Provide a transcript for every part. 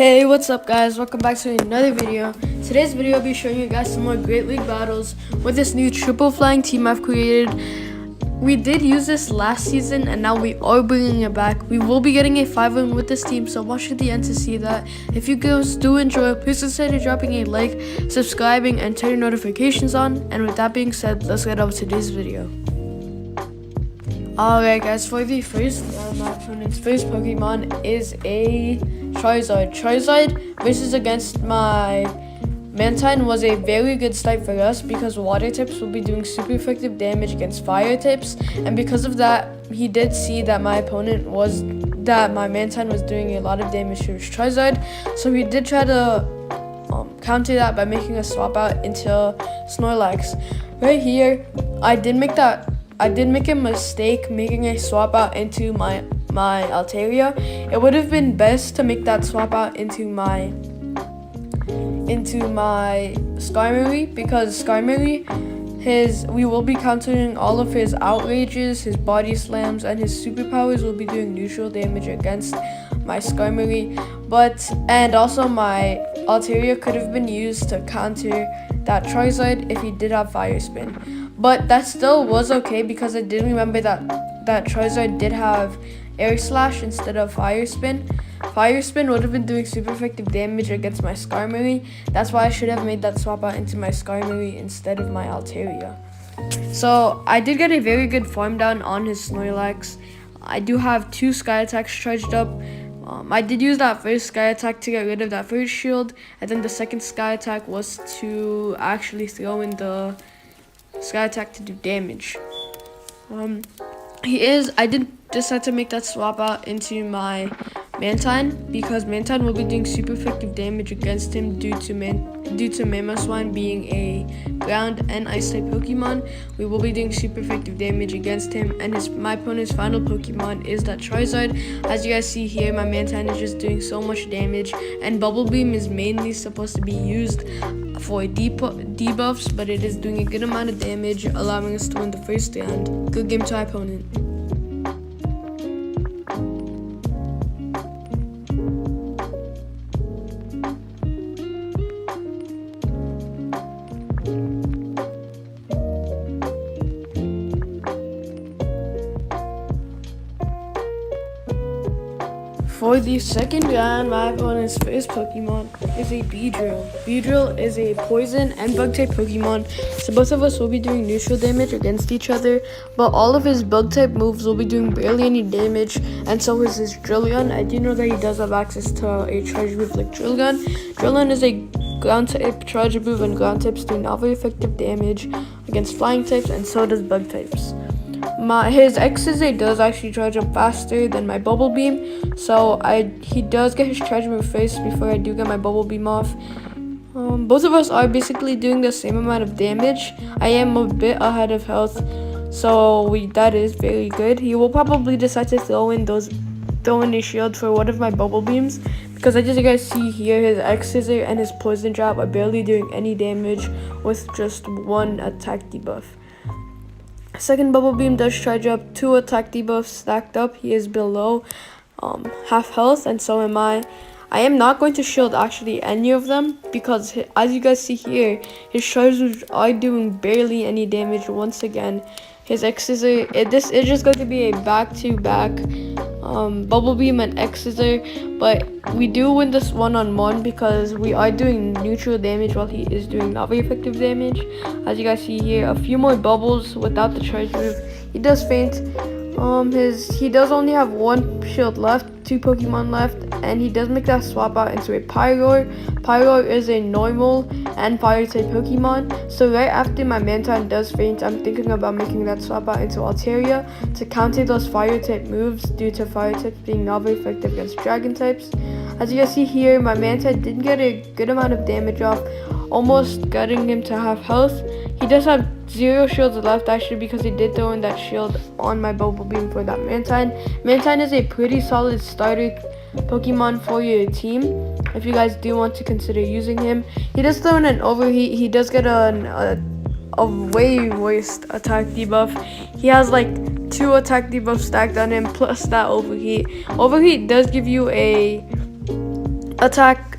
Hey, what's up guys? Welcome back to another video. Today's video I'll be showing you guys some more Great League battles with this new triple flying team I've created. We did use this last season and now we are bringing it back. We will be getting a 5-win with this team, so watch to the end to see that. If you guys do enjoy, please consider dropping a like, subscribing, and turning notifications on. And with that being said, let's get over to today's video. Alright guys, for the first, my opponent's first Pokemon is a Charizard. Charizard versus against my Mantine was a very good start for us because water types will be doing super effective damage against fire types, and because of that, he did see that my Mantine was doing a lot of damage to his Charizard, so he did try to counter that by making a swap out into Snorlax. Right here, I did make a mistake making a swap out into my Altaria. It would have been best to make that swap out into my Skarmory, because Skarmory, we will be countering all of his outrages, his body slams, and his superpowers will be doing neutral damage against my Skarmory. And also my Altaria could have been used to counter that Charizard if he did have Fire Spin. But that still was okay because I did remember that Charizard did have Air Slash instead of Fire Spin. Fire Spin would have been doing super effective damage against my Skarmory. That's why I should have made that swap out into my Skarmory instead of my Altaria. So I did get a very good farm down on his Snorlax. I do have 2 Sky Attacks charged up. I did use that first Sky Attack to get rid of that first shield, and then the second Sky Attack was to actually throw in the Sky Attack to do damage. I did decide to make that swap out into my Mantine because Mantine will be doing super effective damage against him due to Mamoswine being a ground and ice type Pokemon. We will be doing super effective damage against him, and my opponent's final Pokemon is that Charizard. As you guys see here, my Mantine is just doing so much damage, and Bubble Beam is mainly supposed to be used for debuffs, but it is doing a good amount of damage, allowing us to win the first round. Good game to our opponent. For the second round, my opponent's first Pokemon is a Beedrill. Beedrill is a poison and bug type Pokemon, so both of us will be doing neutral damage against each other, but all of his bug type moves will be doing barely any damage, and so is his Drillon. I do know that he does have access to a charge move like Drillon. Drillon is a ground type charge move, and ground types do not very effective damage against flying types, and so does bug types. His X-Scissor does actually charge up faster than my Bubble Beam, so he does get his charge move first before I do get my Bubble Beam off. Both of us are basically doing the same amount of damage. I am a bit ahead of health, so that is very good. He will probably decide to throw in a shield for one of my Bubble Beams, because as you guys see here, his X-Scissor and his Poison Drop are barely doing any damage with just 1 attack debuff. Second Bubble Beam does charge up 2 attack debuffs stacked up. He is below half health, and so am I. I am not going to shield actually any of them because, as you guys see here, his charges are doing barely any damage once again. His X-Scissor, this is just going to be a back-to-back Bubble Beam and X-Scissor, but we do win this one-on-one because we are doing neutral damage while he is doing not very effective damage. As you guys see here, a few more bubbles without the charge move. He does faint. He does only have 1 shield left, 2 Pokemon left, and he does make that swap out into a Pyroar. Pyroar is a normal and fire type Pokemon, so right after my Mantine does faint, I'm thinking about making that swap out into Altaria to counter those fire type moves due to fire types being not very effective against dragon types. As you guys see here, my Mantine did get a good amount of damage off, almost getting him to half health. He does have 0 shields left actually because he did throw in that shield on my Bubble Beam for that Mantine. Mantine is a pretty solid starter Pokemon for your team if you guys do want to consider using him. He does throw in an Overheat. He does get a way worse attack debuff. He has like 2 attack debuffs stacked on him plus that Overheat. Overheat does give you a attack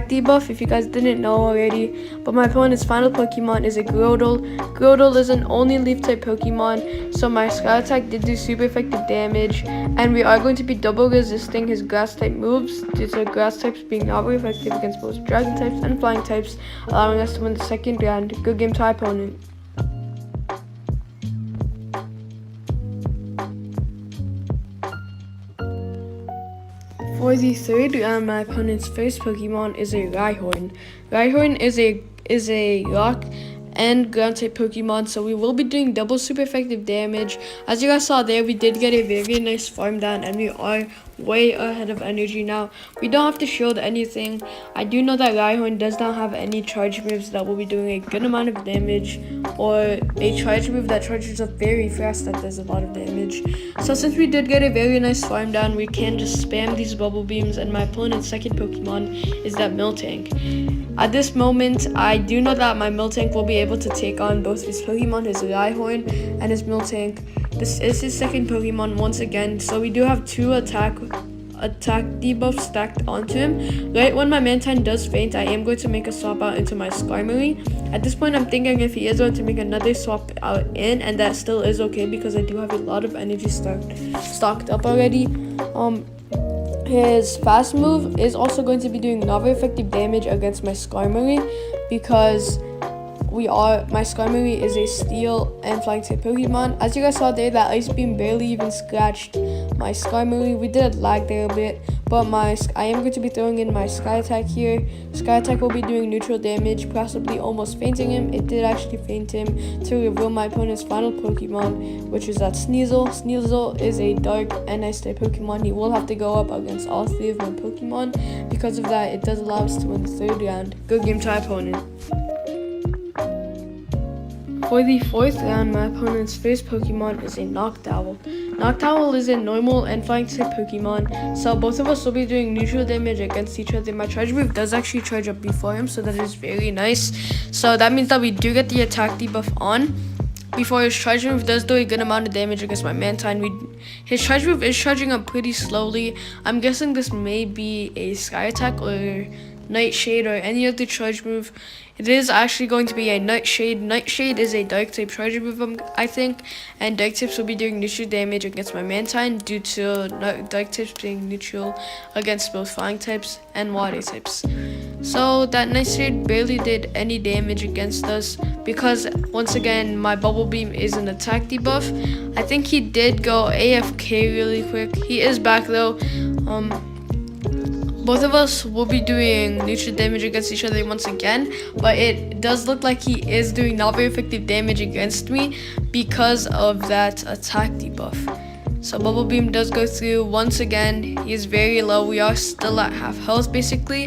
debuff if you guys didn't know already. But my opponent's final Pokemon is a Groudal. Groudal is an only leaf type Pokemon, so my Sky Attack did do super effective damage, and we are going to be double resisting his grass type moves due to grass types being not very effective against both dragon types and flying types, allowing us to win the second round. Good game to our opponent. For the third round, my opponent's first Pokemon is a Rhyhorn. Rhyhorn is a rock and ground type Pokemon, so we will be doing double super effective damage. As you guys saw there, we did get a very nice farm down, and we are way ahead of energy now. We don't have to shield anything. I do know that Rhyhorn does not have any charge moves that will be doing a good amount of damage, or a charge move that charges up very fast that does a lot of damage. So since we did get a very nice farm down, we can just spam these bubble beams, and my opponent's second Pokemon is that Miltank. At this moment, I do know that my Miltank will be able to take on both his Pokemon, his Rhyhorn and his Miltank. This is his second Pokemon once again, so we do have two attack debuffs stacked onto him. Right when my Mantine does faint, I am going to make a swap out into my Skarmory. At this point, I'm thinking if he is going to make another swap out in, and that still is okay because I do have a lot of energy stocked up already. His fast move is also going to be doing not very effective damage against my Skarmory because my Skarmory is a steel and flying type Pokemon. As you guys saw there, that Ice Beam barely even scratched my Skarmory. We did lag there a bit, but I am going to be throwing in my Sky Attack here. Sky Attack will be doing neutral damage, possibly almost fainting him. It did actually faint him to reveal my opponent's final Pokemon, which is that Sneasel. Sneasel is a dark and ice type Pokemon. He will have to go up against all three of my Pokemon. Because of that, it does allow us to win the third round. Good game to our opponent. For the fourth round, my opponent's first Pokemon is a Noctowl. Noctowl is a normal and flying type Pokemon, so both of us will be doing neutral damage against each other. My charge move does actually charge up before him, so that is very nice. So that means that we do get the attack debuff on before his charge move does do a good amount of damage against my Mantine. His charge move is charging up pretty slowly. I'm guessing this may be a Sky Attack or Nightshade or any other charge move. It is actually going to be a Nightshade. Nightshade is a dark type charge move, I think, and dark types will be doing neutral damage against my Mantine due to dark types being neutral against both flying types and water types. So that Nightshade barely did any damage against us because once again my Bubble Beam is an attack debuff. I think he did go AFK really quick. He is back though. Both of us will be doing neutral damage against each other once again, but it does look like he is doing not very effective damage against me because of that attack debuff. So Bubble Beam does go through once again. He is very low. We are still at half health basically.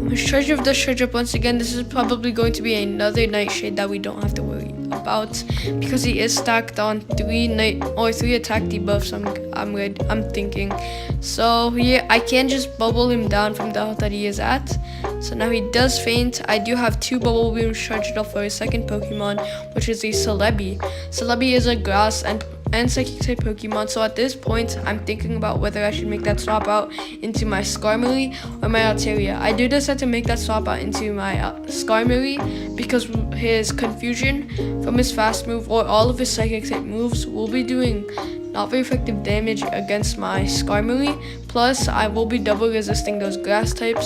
His charge up does charge up once again. This is probably going to be another Nightshade that we don't have to worry about because he is stacked on three attack debuffs. I'm thinking. So here I can just bubble him down from the health that he is at. So now he does faint. I do have two Bubble Beams charged up for his second Pokemon, which is a Celebi. Celebi is a grass and psychic type Pokemon, so at this point I'm thinking about whether I should make that swap out into my Skarmory or my Altaria. I do decide to make that swap out into my Skarmory because his confusion from his fast move or all of his psychic type moves will be doing not very effective damage against my Skarmory. Plus I will be double resisting those grass type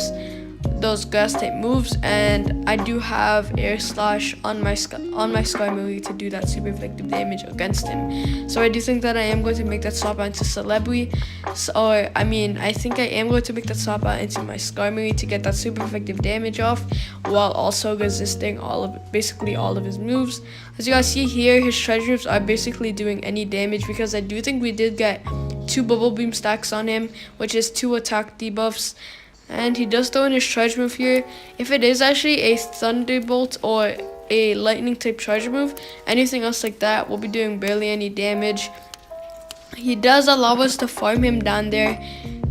moves, and I do have Air Slash on my Skarmory to do that super effective damage against him. So I do think that I am going to make that swap out into Celebi. I think I am going to make that swap out into my Skarmory to get that super effective damage off while also resisting basically all of his moves. As you guys see here, his charge moves are basically doing any damage because I do think we did get two Bubble Beam stacks on him, which is two attack debuffs. And he does throw in his charge move here. If it is actually a Thunderbolt or a lightning type charge move, anything else like that will be doing barely any damage. He does allow us to farm him down there,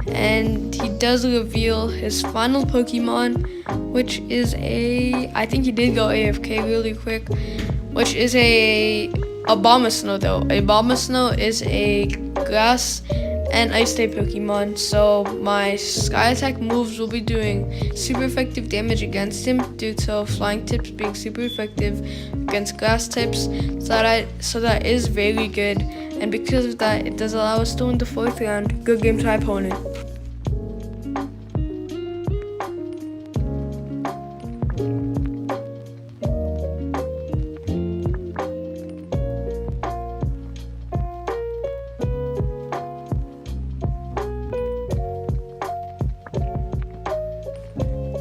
and he does reveal his final Pokemon, which is I think he did go AFK really quick, which is a Abomasnow though. A Abomasnow is a grass and ice type Pokemon. So my Sky Attack moves will be doing super effective damage against him due to flying tips being super effective against grass types. So that is very good, and because of that, it does allow us to win the 4th round. Good game to my opponent.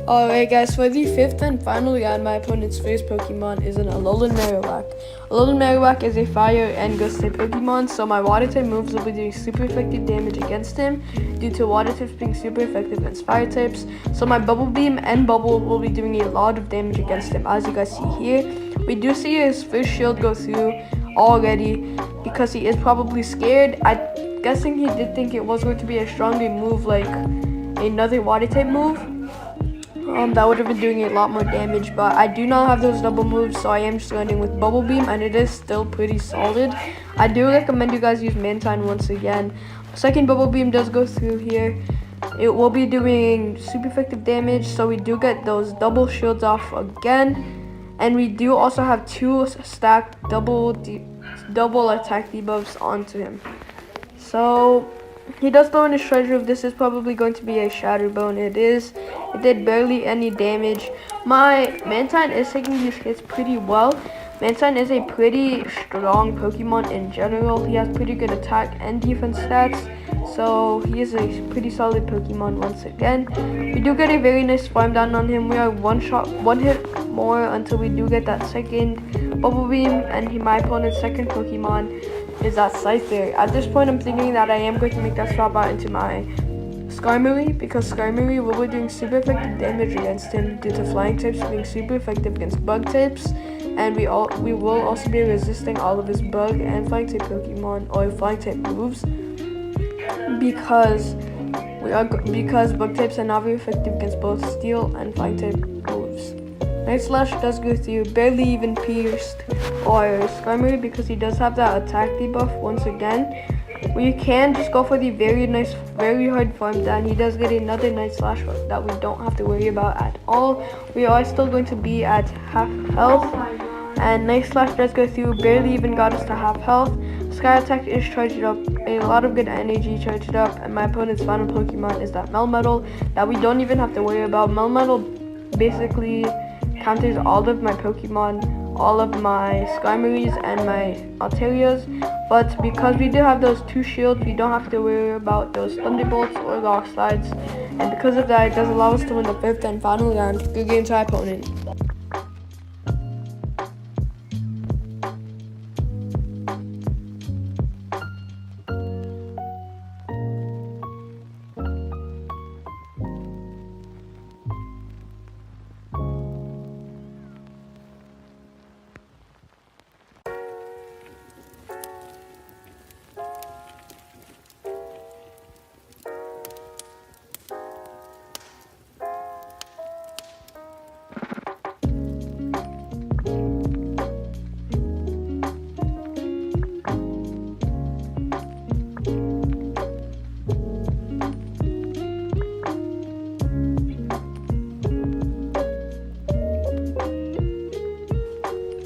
Alright guys, for the 5th and final round, my opponent's first Pokemon is an Alolan Marowak. Alolan Marowak is a fire and ghost type Pokemon, so my water type moves will be doing super effective damage against him due to water types being super effective against fire types. So my Bubble Beam and Bubble will be doing a lot of damage against him, as you guys see here. We do see his first shield go through already because he is probably scared. I'm guessing he did think it was going to be a stronger move like another water type move. That would have been doing a lot more damage, but I do not have those double moves, so I am just landing with Bubble Beam, and it is still pretty solid. I do recommend you guys use Mantine once again. Second Bubble Beam does go through here. It will be doing super effective damage, so we do get those double shields off again, and we do also have 2 stacked double attack debuffs onto him. So he does throw in his treasure. This is probably going to be a Shatter Bone. It is. It did barely any damage. My Mantine is taking these hits pretty well. Mantine is a pretty strong Pokemon in general. He has pretty good attack and defense stats, so he is a pretty solid Pokemon once again. We do get a very nice farm down on him. We are one hit more until we do get that second Bubble Beam, and my opponent's second Pokemon is that Scyther. At this point, I'm thinking that I am going to make that swap out into my Skarmory, because Skarmory will be doing super effective damage against him due to flying types being super effective against bug types, and we will also be resisting all of his bug and flying type Pokemon or flying type moves because bug types are not very effective against both steel and flying type moves. Night Slash does go through, barely even pierced or Skarmory because he does have that attack debuff once again. We can just go for the very hard farm down. He does get another Night Slash that we don't have to worry about at all. We are still going to be at half health, and Night Slash does go through, barely even got us to half health. Sky Attack is charged up, a lot of good energy charged up, and my opponent's final Pokemon is that Melmetal that we don't even have to worry about. Melmetal basically counters all of my Pokemon, all of my Skarmorys and my Alterias, but because we do have those 2 shields, we don't have to worry about those Thunderbolts or Rock Slides, and because of that, it does allow us to win the 5th and final round. Good game to our opponent.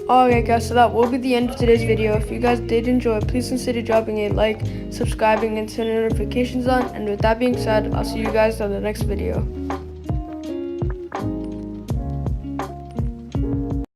Alright guys, so that will be the end of today's video. If you guys did enjoy, please consider dropping a like, subscribing, and turning notifications on. And with that being said, I'll see you guys on the next video.